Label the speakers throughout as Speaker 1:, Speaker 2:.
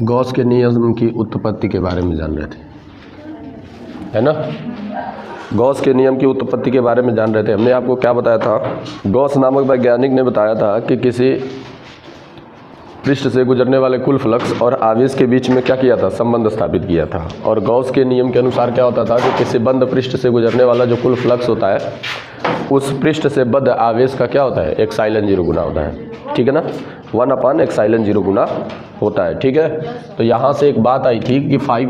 Speaker 1: Gauss के नियम की उत्पत्ति के बारे में जान रहे थे, है ना। गॉस के नियम की उत्पत्ति के बारे में जान रहे थे। हमने आपको क्या बताया था, गॉस नामक वैज्ञानिक ने बताया था कि किसी पृष्ठ से गुजरने वाले कुल फ्लक्स और आवेश के बीच में क्या किया था, संबंध स्थापित किया था। और गॉस के नियम के अनुसार क्या होता था कि किसी बंद पृष्ठ से गुजरने वाला जो कुल फ्लक्स होता है उस पृष्ठ से बद्ध आवेश का क्या होता है, एप्सिलॉन 0 गुना होता है, ठीक है ना। 1 एप्सिलॉन 0 गुना होता है, ठीक है। तो यहाँ से एक बात आई थी कि फाई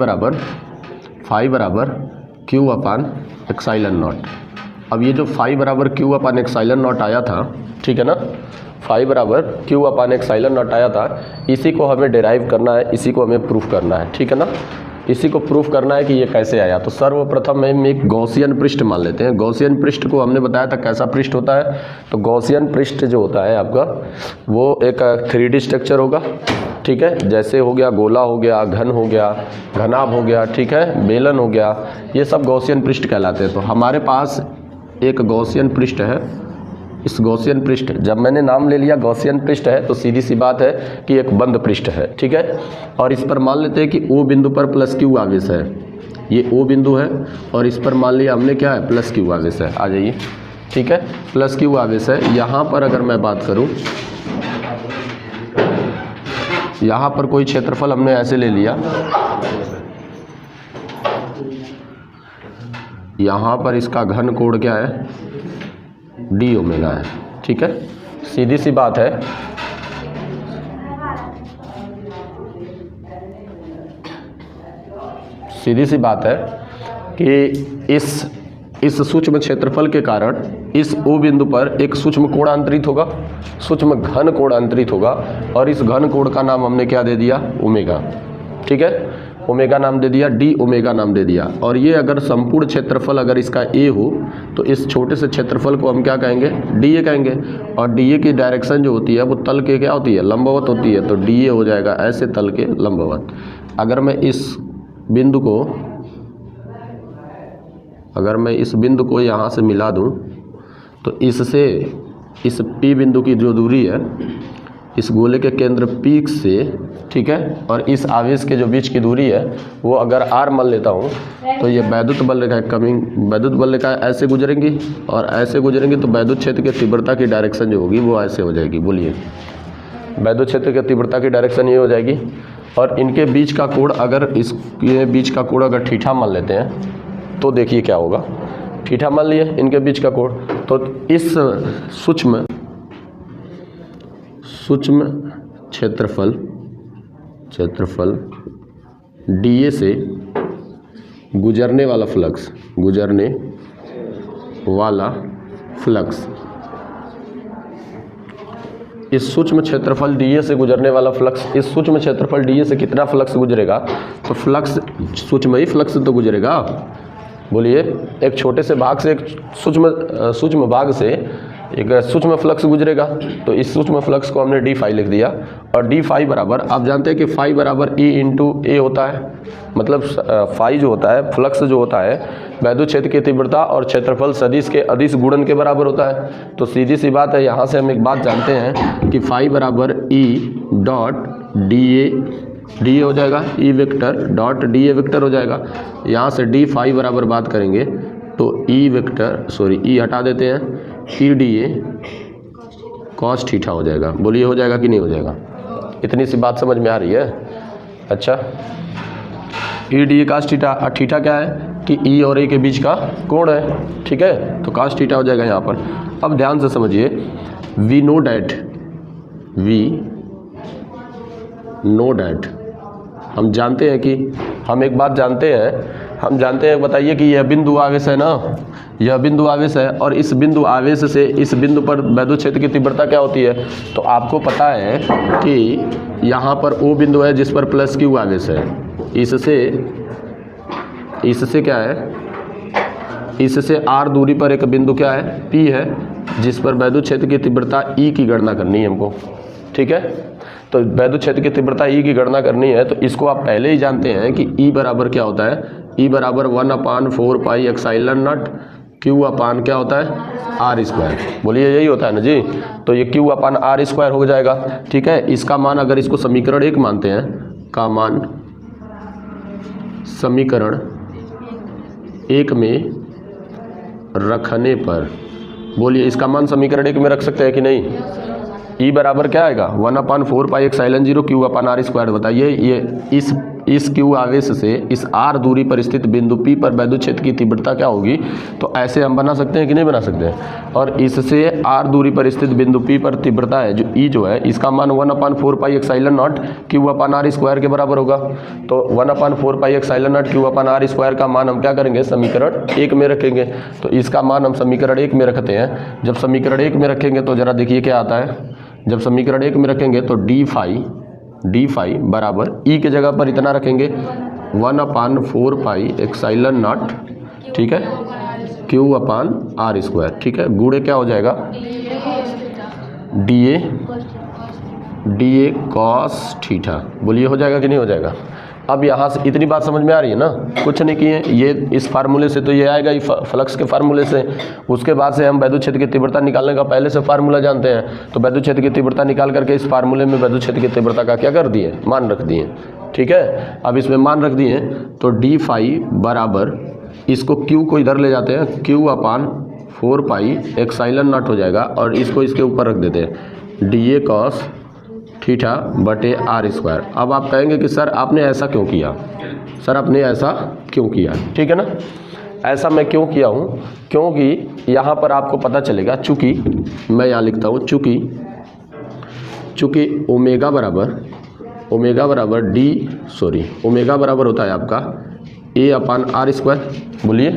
Speaker 1: बराबर क्यू अपान एप्सिलॉन नॉट। अब ये जो फाई बराबर क्यू अपान एप्सिलॉन नॉट आया था, ठीक है ना, फाई बराबर क्यू अपान एप्सिलॉन नॉट आया था, इसी को हमें डिराइव करना है, इसी को हमें प्रूफ करना है, ठीक है ना। इसी को प्रूफ करना है कि ये कैसे आया। तो सर्वप्रथम हम एक गॉसियन पृष्ठ मान लेते हैं। गॉसियन पृष्ठ को हमने बताया था कैसा पृष्ठ होता है। तो गॉसियन पृष्ठ जो होता है आपका वो एक 3D स्ट्रक्चर होगा, ठीक है। जैसे हो गया गोला, हो गया घन, हो गया घनाभ, हो गया, ठीक है, बेलन हो गया, ये सब गॉसियन पृष्ठ कहलाते हैं। तो हमारे पास एक गॉसियन पृष्ठ है। इस गॉसियन पृष्ठ, जब मैंने नाम ले लिया गॉसियन पृष्ठ है तो सीधी सी बात है कि एक बंद पृष्ठ है, ठीक है। और इस पर मान लेते हैं कि O बिंदु पर प्लस क्यू आवेश है, ये O बिंदु है, और इस पर मान लिया हमने क्या है, प्लस क्यू आवेश है। आ जाइए, ठीक है, प्लस क्यू आवेश है। यहाँ पर अगर मैं बात करूँ, यहाँ पर कोई क्षेत्रफल हमने ऐसे ले लिया, यहाँ पर इसका घन कोण क्या है, डी ओमेगा है, ठीक है। सीधी सी बात है, सीधी सी बात है कि इस सूक्ष्म क्षेत्रफल के कारण इस O बिंदु पर एक सूक्ष्म कोण आंतरित होगा, सूक्ष्म घन कोण आंतरित होगा, और इस घन कोण का नाम हमने क्या दे दिया, ओमेगा, ठीक है। ओमेगा नाम दे दिया, डी ओमेगा नाम दे दिया। और ये अगर संपूर्ण क्षेत्रफल अगर इसका ए हो तो इस छोटे से क्षेत्रफल को हम क्या कहेंगे, डी ए कहेंगे। और डी ए की डायरेक्शन जो होती है वो तल के क्या होती है, लंबवत होती है। तो डी ए हो जाएगा ऐसे तल के लंबवत। अगर मैं इस बिंदु को यहाँ से मिला दूँ तो इससे इस पी बिंदु की जो दूरी है इस गोले के केंद्र पी से, ठीक है, और इस आवेश के जो बीच की दूरी है वो अगर आर मान लेता हूँ तो ये वैद्युत बल रेखा वैद्युत बल रेखा ऐसे गुजरेंगी और ऐसे गुजरेंगी। तो वैद्युत क्षेत्र की तीव्रता की डायरेक्शन जो होगी वो ऐसे हो जाएगी। बोलिए, वैद्युत क्षेत्र की तीव्रता की डायरेक्शन ये हो जाएगी। और इनके बीच का कोण अगर इसके बीच का कोण अगर थीटा मान लेते हैं तो देखिए क्या होगा। थीटा मान लिए इनके बीच का कोण, तो इस सूक्ष्म क्षेत्रफल डीए से गुजरने वाला फ्लक्स, इस सूक्ष्म क्षेत्रफल डीए से गुजरने वाला फ्लक्स, इस सूक्ष्म क्षेत्रफल डीए से कितना फ्लक्स गुजरेगा, तो फ्लक्स सूक्ष्म ही फ्लक्स तो गुजरेगा। बोलिए, एक छोटे से भाग से एक सूक्ष्म भाग से एक सूक्ष्म फ्लक्स गुजरेगा। तो इस सूक्ष्म फ्लक्स को हमने डी फाई लिख दिया। और डी फाई बराबर, आप जानते हैं कि फाई बराबर ई इंटू ए होता है। मतलब फाई जो होता है, फ्लक्स जो होता है, वैद्युत क्षेत्र की तीव्रता और क्षेत्रफल सदिश के अदिश गुणन के बराबर होता है। तो सीधी सी बात है, यहाँ से हम एक बात जानते हैं कि फाई बराबर ई डॉट डी ए हो जाएगा, E vector dot D A vector हो जाएगा। यहाँ से डी फाई बराबर बात करेंगे तो ई हटा देते हैं, E D A cos theta हो जाएगा। बोलिए, हो जाएगा कि नहीं हो जाएगा? इतनी सी बात समझ में आ रही है? अच्छा, E D A cos theta, और थीटा क्या है कि ई और ए के बीच का कोण है, ठीक है। तो कॉस थीटा हो जाएगा यहाँ पर। अब ध्यान से समझिए, वी नो डैट हम जानते हैं कि हम एक बात जानते हैं, बताइए कि यह बिंदु आवेश है ना, यह बिंदु आवेश है, और इस बिंदु आवेश से इस बिंदु पर वैद्युत क्षेत्र की तीव्रता क्या होती है। तो आपको पता है कि यहाँ पर O बिंदु है जिस पर प्लस क्यू आवेश है, इससे क्या है, इससे R दूरी पर एक बिंदु क्या है, P है, जिस पर वैद्युत क्षेत्र की तीव्रता E की गणना करनी है हमको, ठीक है। तो वैद्युत क्षेत्र की तीव्रता E की गणना करनी है। तो इसको आप पहले ही जानते हैं कि E बराबर क्या होता है, E बराबर 1/4 पाई एप्सिलॉन नॉट Q अपान क्या होता है, आर स्क्वायर। बोलिए, यही होता है ना जी। तो ये Q अपान आर स्क्वायर हो जाएगा, ठीक है। इसका मान अगर इसको समीकरण 1 मानते हैं का मान समीकरण 1 में रखने पर, बोलिए इसका मान समीकरण 1 में रख सकते हैं कि नहीं? ई बराबर क्या आएगा 1/4πε0 Q/r²। बताइए ये इस Q आवेश से इस R दूरी पर स्थित बिंदु P पर वैद्युत क्षेत्र की तीव्रता क्या होगी? तो ऐसे हम बना सकते हैं कि नहीं बना सकते हैं? और इससे R दूरी पर स्थित बिंदु P पर तीव्रता है जो E जो है इसका मान 1/4πε0 Q/r² के बराबर होगा। तो 1/4πε0 Q/r² का मान हम क्या करेंगे? समीकरण 1 में रखेंगे। तो इसका मान हम समीकरण 1 में रखते हैं। जब समीकरण 1 में रखेंगे तो जरा देखिए क्या आता है। जब समीकरण 1 में रखेंगे तो डी फाई बराबर ई के जगह पर इतना रखेंगे 1/4πε0, ठीक है, Q/r², ठीक है, गुणे क्या हो जाएगा डी ए कॉस थीटा। बोलिए हो जाएगा कि नहीं हो जाएगा? अब यहाँ से इतनी बात समझ में आ रही है ना? कुछ नहीं किए, ये इस फार्मूले से तो ये आएगा ही फ्लक्स के फार्मूले से। उसके बाद से हम वैद्युत क्षेत्र की तीव्रता निकालने का पहले से फार्मूला जानते हैं। तो वैद्युत क्षेत्र की तीव्रता निकाल करके इस फार्मूले में वैद्युत क्षेत्र की तीव्रता का क्या कर दिए? मान रख दिए, ठीक है। अब इसमें मान रख दिए तो डी फाई बराबर, इसको Q को इधर ले जाते हैं, Q/4πε0 हो जाएगा और इसको इसके ऊपर रख देते हैं डी ए कॉस थीटा बटे r²। अब आप कहेंगे कि सर आपने ऐसा क्यों किया? सर आपने ऐसा क्यों किया? ठीक है ना, ऐसा मैं क्यों किया हूँ? क्योंकि यहाँ पर आपको पता चलेगा, चूँकि मैं यहाँ लिखता हूँ चूँकि ओमेगा बराबर होता है आपका A/r²। बोलिए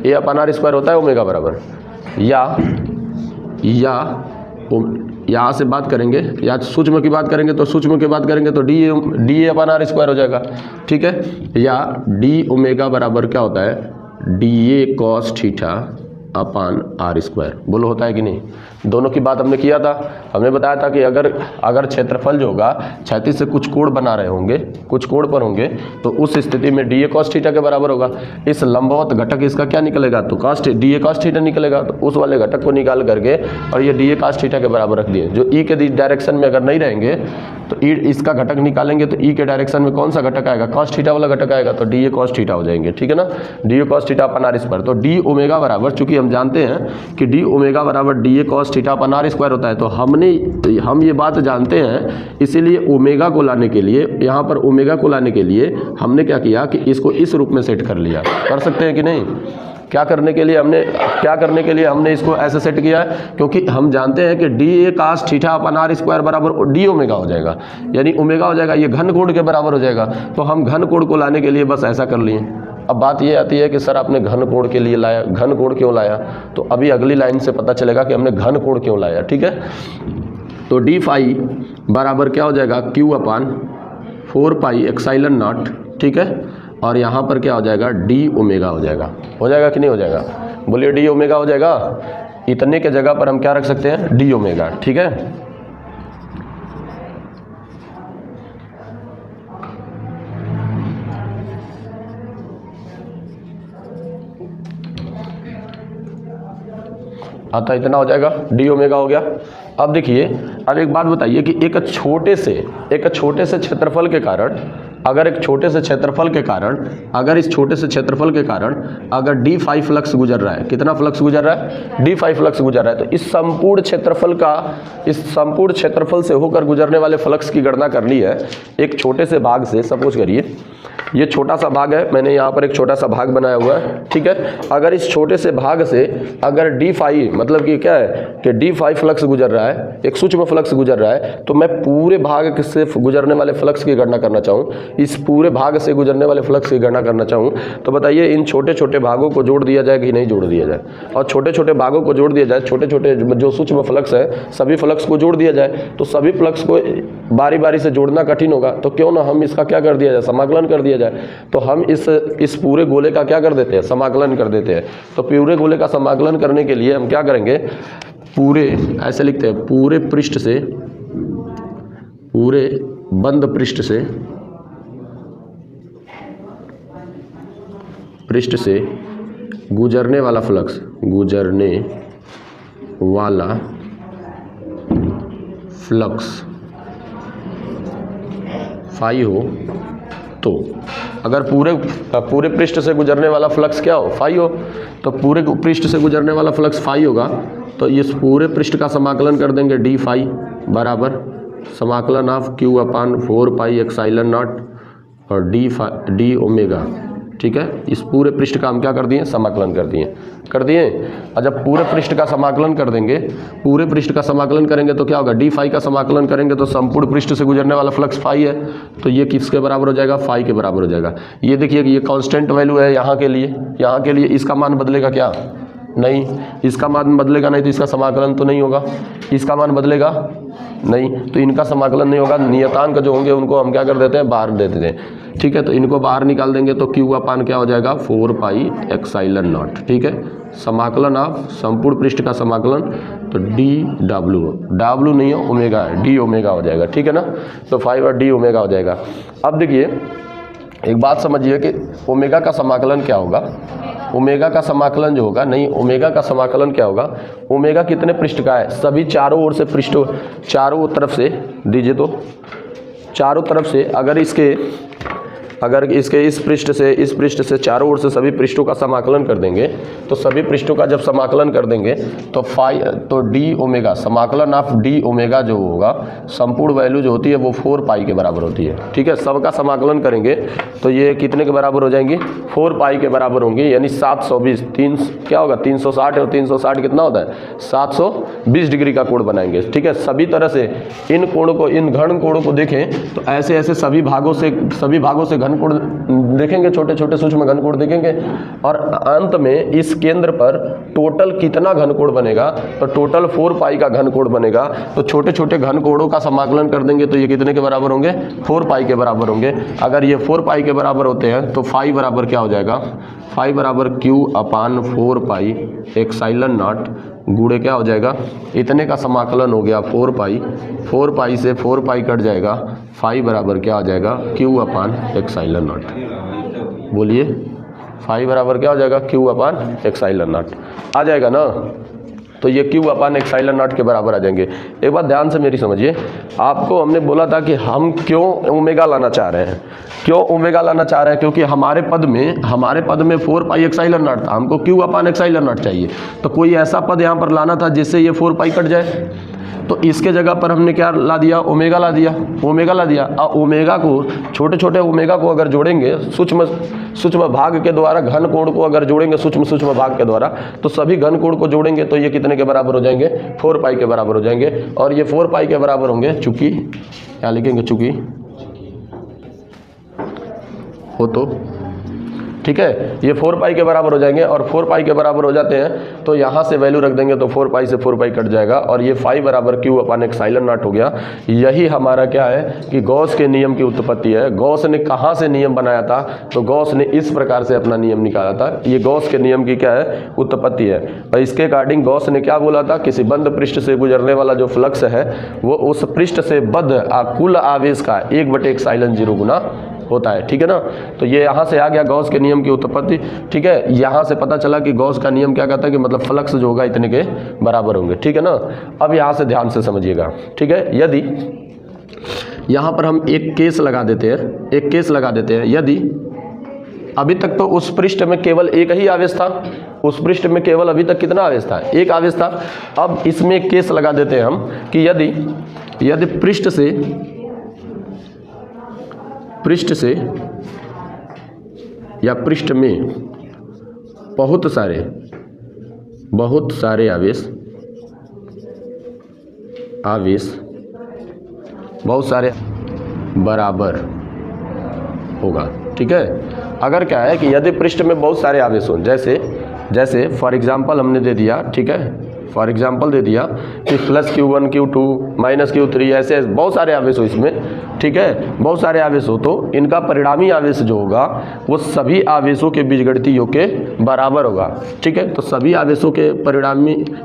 Speaker 1: A/r² होता है ओमेगा बराबर, या यहाँ से बात करेंगे या सूक्ष्म की बात करेंगे तो डी A/r² हो जाएगा, ठीक है, या डी ओमेगा बराबर क्या होता है D A cos theta upon r²। बोलो होता है कि नहीं? दोनों की बात हमने किया था। हमने बताया था कि अगर क्षेत्रफल जो होगा क्षैतिज से कुछ कोण बना रहे होंगे, कुछ कोण पर होंगे, तो उस स्थिति में डी ए कॉस थीटा के बराबर होगा। इस लंबवत घटक इसका क्या निकलेगा? तो डी ए कॉस थीटा निकलेगा। तो उस वाले घटक को निकाल करके और ये डी ए कॉस थीटा के बराबर रख दिए। जो ई के डायरेक्शन में अगर नहीं रहेंगे तो ई इसका घटक निकालेंगे तो ई के डायरेक्शन में कौन सा घटक आएगा? कॉस थीटा वाला घटक आएगा। तो डी ए कॉस थीटा हो जाएंगे, ठीक है ना, D A cos theta upon r²। तो डी ओमेगा बराबर, चूंकि हम जानते हैं कि डी ओमेगा बराबर D A cos theta upon r² होता है, तो हम ये बात जानते हैं, इसीलिए ओमेगा को लाने के लिए, यहाँ पर ओमेगा को लाने के लिए हमने क्या किया कि इसको इस रूप में सेट कर लिया। कर सकते हैं कि नहीं? क्या करने के लिए हमने इसको ऐसे सेट किया है? क्योंकि हम जानते हैं कि D A cos theta upon r² बराबर डी ओमेगा हो जाएगा, यानी ओमेगा हो जाएगा, ये घन कोण के बराबर हो जाएगा। तो हम घन कोण को लाने के लिए बस ऐसा कर लिए। अब बात ये आती है कि सर आपने घन कोण के लिए लाया, घन कोण क्यों लाया? तो अभी अगली लाइन से पता चलेगा कि हमने घन कोण क्यों लाया, ठीक है। तो डी फाई बराबर क्या हो जाएगा Q/4πε0, ठीक है, और यहाँ पर क्या हो जाएगा डी ओमेगा हो जाएगा। हो जाएगा कि नहीं हो जाएगा? बोलिए डी ओमेगा हो जाएगा। इतने के जगह पर हम क्या रख सकते हैं? डी ओमेगा, ठीक है। अतः इतना हो जाएगा, डी ओमेगा हो गया। अब देखिए, अब एक बात बताइए कि एक छोटे से क्षेत्रफल के कारण, अगर इस छोटे से क्षेत्रफल के कारण अगर डी फाई फ्लक्स गुजर रहा है, कितना फ्लक्स गुजर रहा है? डी फाई फ्लक्स गुजर रहा है। तो इस संपूर्ण क्षेत्रफल से होकर गुजरने वाले फ्लक्स की गणना करनी है एक छोटे से भाग से। सपोज करिए ये छोटा सा भाग है, मैंने यहाँ पर एक छोटा सा भाग बनाया हुआ है, ठीक है। अगर इस छोटे से भाग से अगर डी फाई, मतलब कि क्या है कि डी फाई फ्लक्स गुजर रहा है, एक सूक्ष्म फ्लक्स गुजर रहा है, तो मैं पूरे भाग से गुजरने वाले फ्लक्स की गणना करना चाहूँ, इस पूरे भाग से गुजरने वाले फ्लक्स की गणना करना चाहूँ, तो बताइए इन छोटे छोटे भागों को जोड़ दिया जाए कि नहीं जोड़ दिया जाए? और छोटे छोटे भागों को जोड़ दिया जाए, छोटे छोटे जो सूक्ष्म फ्लक्स है सभी फ्लक्स को जोड़ दिया जाए। तो सभी फ्लक्स को बारी बारी से जोड़ना कठिन होगा, तो क्यों ना हम इसका क्या कर दिया जाए? समाकलन कर दिया जाए। तो हम इस पूरे गोले का क्या कर देते हैं? समाकलन कर देते हैं। तो पूरे गोले का समाकलन करने के लिए हम क्या करेंगे? पूरे, ऐसे लिखते हैं, पूरे पृष्ठ से, पूरे बंद पृष्ठ से गुजरने वाला फाई हो तो अगर पूरे पृष्ठ से गुजरने वाला फ्लक्स क्या हो, फाई हो, तो पूरे पृष्ठ से गुजरने वाला फ्लक्स फाई होगा, तो इस पूरे पृष्ठ का समाकलन कर देंगे डी फाई बराबर समाकलन of q upon 4 pi epsilon nought और डी ओमेगा। ठीक है, इस पूरे पृष्ठ का हम क्या कर दिए, समाकलन कर दिए। और जब पूरे पृष्ठ का समाकलन कर देंगे, पूरे पृष्ठ का समाकलन करेंगे तो क्या होगा, डी फाई का समाकलन करेंगे तो संपूर्ण पृष्ठ से गुजरने वाला फ्लक्स फाई है, तो ये किसके बराबर हो जाएगा, फाई के बराबर हो जाएगा। ये देखिए कि ये कांस्टेंट वैल्यू है यहाँ के लिए इसका मान बदलेगा क्या, नहीं, इसका मान बदलेगा नहीं, तो इसका समाकलन तो नहीं होगा, इसका मान बदलेगा नहीं, तो इनका समाकलन नहीं होगा। नियतांक जो होंगे उनको हम क्या कर देते हैं, बाहर दे देते हैं। ठीक है, तो इनको बाहर निकाल देंगे तो क्यू अपान क्या हो जाएगा, 4 पाई एक्साइलन नॉट। ठीक है, समाकलन ऑफ संपूर्ण पृष्ठ का समाकलन तो डी डब्ल्यू नहीं है, ओमेगा है, डी ओमेगा हो जाएगा। ठीक है ना, तो 5 और डी ओमेगा हो जाएगा। अब देखिए एक बात समझिए कि ओमेगा का समाकलन क्या होगा, ओमेगा का समाकलन जो होगा, नहीं, ओमेगा का समाकलन क्या होगा, ओमेगा कितने पृष्ठ का है, सभी चारों ओर से पृष्ठ, चारों तरफ से दीजिए, तो चारों तरफ से अगर इसके इस पृष्ठ से चारों ओर से सभी पृष्ठों का समाकलन कर देंगे, तो सभी पृष्ठों का जब समाकलन कर देंगे तो डी ओमेगा, समाकलन ऑफ डी ओमेगा जो होगा, संपूर्ण वैल्यू जो होती है वो 4 पाई के बराबर होती है। ठीक है, सबका समाकलन करेंगे तो ये कितने के बराबर हो जाएंगी, 4 पाई के बराबर होंगी, यानी 720 क्या होगा, 360 और 360 कितना होता है, 720 डिग्री का कोण बनाएंगे। ठीक है, सभी तरह से इन कोणों को, इन घन कोणों को देखें तो ऐसे सभी भागों से घन कोण देखेंगे, छोटे छोटे सूक्ष्म घन कोण देखेंगे, और अंत में इस केंद्र पर टोटल कितना घन कोण बनेगा, तो टोटल 4 पाई का घन कोण बनेगा। तो छोटे छोटे घन कोणों का समाकलन कर देंगे तो ये कितने के बराबर होंगे, 4 पाई के बराबर होंगे। अगर ये 4 पाई के बराबर होते हैं तो फाई बराबर क्या हो जाएगा, फाई बराबर Q upon 4 pi epsilon not गुणे क्या हो जाएगा, इतने का समाकलन हो गया 4 पाई से 4 पाई कट जाएगा, फाई बराबर क्या हो जाएगा, क्यू अपान एक्साइलन नॉट। बोलिए, फाई बराबर क्या हो जाएगा, क्यू अपान एक्साइलन नॉट आ जाएगा ना, तो ये क्यू अपान एक्साइलन नॉट के बराबर आ जाएंगे। एक बात ध्यान से मेरी समझिए, आपको हमने बोला था कि हम क्यों ओमेगा लाना चाह रहे हैं, क्योंकि हमारे पद में 4 पाई एक्साइलन नॉट था, हमको क्यू अपान एक्साइलन नॉट चाहिए, तो कोई ऐसा पद यहाँ पर लाना था जिससे ये 4 पाई कट जाए, तो इसके जगह पर हमने क्या ला दिया, ओमेगा ला दिया। और ओमेगा को, छोटे छोटे ओमेगा को अगर जोड़ेंगे सूक्ष्म भाग के द्वारा, घन कोण को अगर जोड़ेंगे सूक्ष्म भाग के द्वारा, तो सभी घन कोण को जोड़ेंगे तो ये कितने के बराबर हो जाएंगे, 4 पाई के बराबर हो जाएंगे। और ये 4 पाई के बराबर होंगे चूंकि, क्या लिखेंगे, चूंकि हो तो, ठीक है, ये 4 पाई के बराबर हो जाएंगे, और 4 पाई के बराबर हो जाते हैं तो यहाँ से वैल्यू रख देंगे तो 4 पाई से 4 पाई कट जाएगा, और ये फाई बराबर क्यू अपान एक्साइलन नॉट हो गया। यही हमारा क्या है कि गॉस के नियम की उत्पत्ति है। गॉस ने कहाँ से नियम बनाया था, तो गॉस ने इस प्रकार से अपना नियम निकाला था। ये गॉस के नियम की क्या है, उत्पत्ति है। और इसके अकॉर्डिंग गॉस ने क्या बोला था, किसी बंद पृष्ठ से गुजरने वाला जो फ्लक्स है वो उस पृष्ठ से बद्ध कुल आवेश का 1/ε0 गुना होता है। ठीक है ना, तो ये यहाँ से आ गया गॉस के नियम की उत्पत्ति। ठीक है, यहाँ से पता चला कि गॉस का नियम क्या कहता है कि मतलब फ्लक्स जो होगा इतने के बराबर होंगे। ठीक है ना, अब यहाँ से ध्यान से समझिएगा। ठीक है, यदि यहाँ पर हम एक केस लगा देते हैं, यदि अभी तक तो उस पृष्ठ में केवल एक ही आवेश था, उस पृष्ठ में केवल अभी तक कितना आवेश था, एक आवेश था। अब इसमें एक केस लगा देते हैं हम कि यदि पृष्ठ में बहुत सारे आवेश बहुत सारे बराबर होगा। ठीक है, अगर क्या है कि यदि पृष्ठ में बहुत सारे आवेश हों, जैसे फॉर एग्जांपल हमने दे दिया, ठीक है, फॉर एग्जांपल दे दिया कि plus Q1 Q2 minus Q3 ऐसे बहुत सारे आवेश हो इसमें। ठीक है, बहुत सारे आवेश हो तो इनका परिणामी आवेश जो होगा वो सभी आवेशों के बीजगणितीय योग के बराबर होगा। ठीक है, तो सभी आवेशों के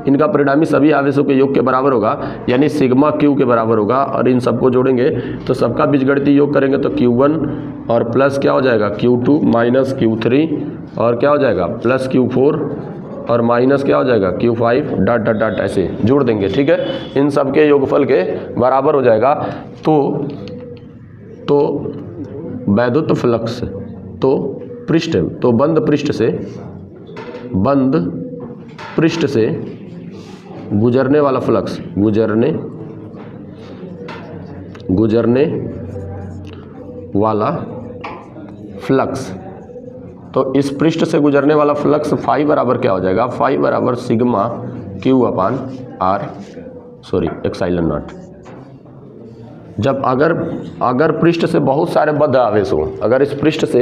Speaker 1: इनका परिणामी सभी आवेशों के योग के बराबर होगा, यानी सिग्मा Q के बराबर होगा। और इन सबको जोड़ेंगे तो सबका बीजगणितीय योग करेंगे तो Q1 और प्लस क्या हो जाएगा Q2 माइनस Q3 और क्या हो जाएगा प्लस Q4 और माइनस क्या हो जाएगा Q5 डॉट डॉट डॉट ऐसे जोड़ देंगे। ठीक है, इन सब के योगफल के बराबर हो जाएगा। तो तो वैद्युत फ्लक्स तो पृष्ठ तो बंद पृष्ठ से गुजरने वाला फ्लक्स गुजरने वाला फ्लक्स, तो इस पृष्ठ से गुजरने वाला फ्लक्स फाई बराबर क्या हो जाएगा, फाई बराबर sigma q upon r epsilon nought. जब अगर पृष्ठ से बहुत सारे बद्ध आवेश हो, अगर इस पृष्ठ से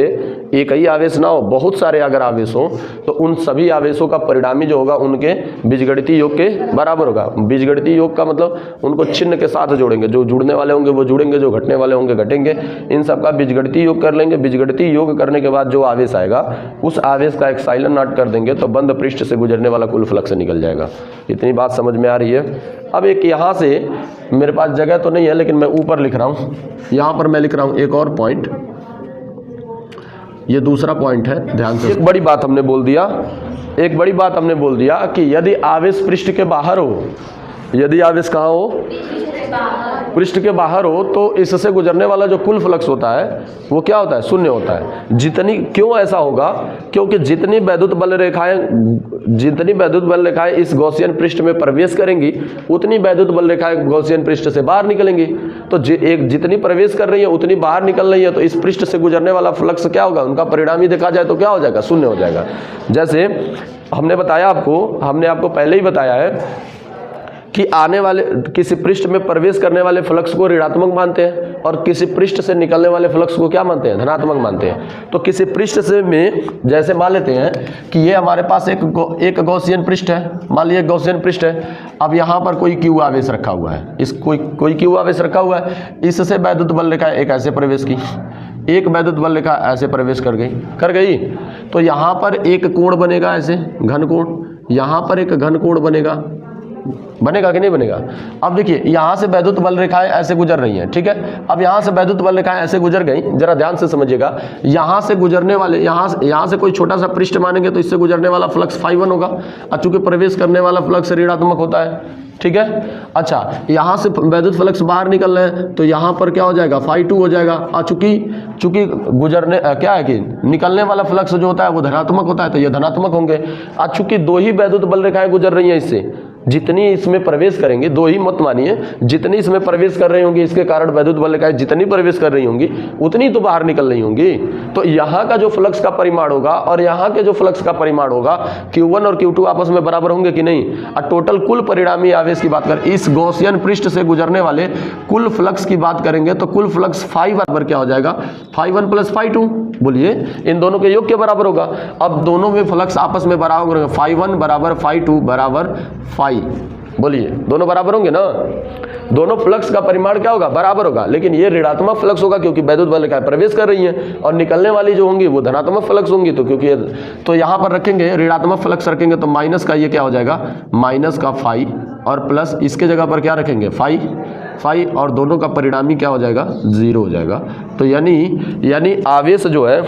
Speaker 1: एक ही आवेश ना हो, बहुत सारे अगर आवेश हो, तो उन सभी आवेशों का परिणामी जो होगा उनके बीजगणितीय योग के बराबर होगा। बीजगणितीय योग का मतलब उनको चिन्ह के साथ जोड़ेंगे, जो जुड़ने वाले होंगे वो जुड़ेंगे, जो घटने वाले होंगे घटेंगे, इन सब का बीजगणितीय योग कर लेंगे। बीजगणितीय योग करने के बाद जो आवेश आएगा उस आवेश का एक्साइलन नॉट कर देंगे, तो बंद पृष्ठ से गुजरने वाला कुल फ्लक्स निकल जाएगा। इतनी बात समझ में आ रही है। अब एक यहाँ से मेरे पास जगह तो नहीं है, लेकिन मैं ऊपर लिख रहा हूँ, यहाँ पर मैं लिख रहा हूँ एक और पॉइंट, ये दूसरा पॉइंट है, ध्यान से। एक बड़ी बात हमने बोल दिया कि यदि आवेश पृष्ठ के बाहर हो, यदि आवेश कहाँ हो, पृष्ठ के बाहर हो, तो इससे गुजरने वाला जो कुल फ्लक्स होता है वो क्या होता है, शून्य होता है। क्यों ऐसा होगा, क्योंकि जितनी वैद्युत बल रेखाएं इस गॉसियन पृष्ठ में प्रवेश करेंगी, उतनी वैद्युत बल रेखाएं गॉसियन पृष्ठ से बाहर निकलेंगी। तो जितनी प्रवेश कर रही है उतनी बाहर निकल रही है, तो इस पृष्ठ से गुजरने वाला फ्लक्स क्या होगा, उनका परिणामी देखा जाए तो क्या हो जाएगा, शून्य हो जाएगा। जैसे हमने आपको पहले ही बताया है कि आने वाले किसी पृष्ठ में प्रवेश करने वाले फ्लक्स को ऋणात्मक मानते हैं और किसी पृष्ठ से निकलने वाले फ्लक्स को क्या मानते हैं, धनात्मक मानते हैं। तो किसी पृष्ठ से में जैसे मान लेते हैं कि ये हमारे पास एक गॉसियन पृष्ठ है, मान लीजिए गॉसियन पृष्ठ है। अब यहाँ पर कोई क्यू आवेश रखा हुआ है, कोई क्यू आवेश रखा हुआ है, इससे वैद्युत बल रेखा एक ऐसे प्रवेश की, एक वैद्युत बल रेखा ऐसे प्रवेश कर गई, तो यहाँ पर एक कोण बनेगा, ऐसे घन कोण, यहाँ पर एक घन कोण बनेगा कि नहीं बनेगा। अब देखिए यहाँ से वैद्युत बल रेखाएं ऐसे गुजर रही हैं, ठीक है। अब यहाँ से वैद्युत बल रेखाएं ऐसे गुजर गई, जरा ध्यान से समझिएगा। यहाँ से गुजरने वाले, यहाँ से कोई छोटा सा पृष्ठ मानेंगे तो इससे गुजरने वाला फ्लक्स फाई 1 होगा, और चूंकि प्रवेश करने वाला फ्लक्स ऋणात्मक होता है, ठीक है। अच्छा, यहाँ से वैद्युत फ्लक्स बाहर निकल रहे हैं तो यहाँ पर क्या हो जाएगा, फाई 2 हो जाएगा। और चूंकि गुजरने क्या है कि निकलने वाला फ्लक्स जो होता है वो धनात्मक होता है, तो ये धनात्मक होंगे। और चूंकि दो ही वैद्युत बल रेखाएं गुजर रही हैं इससे, जितनी इसमें प्रवेश करेंगे, दो ही मत मानिए, जितनी इसमें प्रवेश कर रही होंगी, इसके कारण वैद्युत बल रेखाएं जितनी प्रवेश कर रही होंगी उतनी तो बाहर निकल रही होंगी। तो यहाँ का जो फ्लक्स का परिमाण होगा और यहाँ के जो फ्लक्स का परिमाण होगा, Q1 और Q2 आपस में बराबर होंगे कि नहीं। और टोटल कुल परिणामी आवेश की बात करें, इस गॉसियन पृष्ठ से गुजरने वाले कुल फ्लक्स की बात करेंगे, तो कुल फ्लक्स फाई बराबर क्या हो जाएगा, फाई 1 प्लस फाई 2। बोलिए, इन दोनों के योग के बराबर होगा। अब दोनों में फ्लक्स आपस में बराबर होंगे, फाई 1 बराबर फाई 2 बराबर फाई। बोलिए, दोनों बराबर होंगे ना, दोनों फ्लक्स का परिमाण क्या होगा, बराबर होगा। लेकिन ये ऋणात्मक फ्लक्स होगा क्योंकि वैद्युत बल रेखाएं प्रवेश कर रही हैं, और निकलने वाली जो होंगी वो धनात्मक फ्लक्स होंगी। तो क्योंकि तो यहाँ पर रखेंगे ऋणात्मक फ्लक्स रखेंगे तो माइनस का ये क्या हो जाएगा, माइनस का फाई, और प्लस इसके जगह पर क्या रखेंगे, फाई, और दोनों का परिणामी क्या हो जाएगा, 0 हो जाएगा। तो यानी आवेश जो है,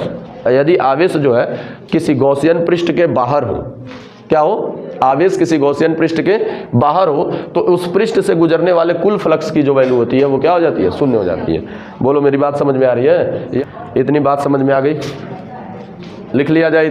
Speaker 1: यदि आवेश जो है किसी गॉसियन पृष्ठ के बाहर हो, क्या हो, आवेश किसी गॉसियन पृष्ठ के बाहर हो, तो उस पृष्ठ से गुजरने वाले कुल फ्लक्स की जो वैल्यू होती है वो क्या हो जाती है, शून्य हो जाती है। बोलो, मेरी बात समझ में आ रही है? इतनी बात समझ में आ गई, लिख लिया जाए।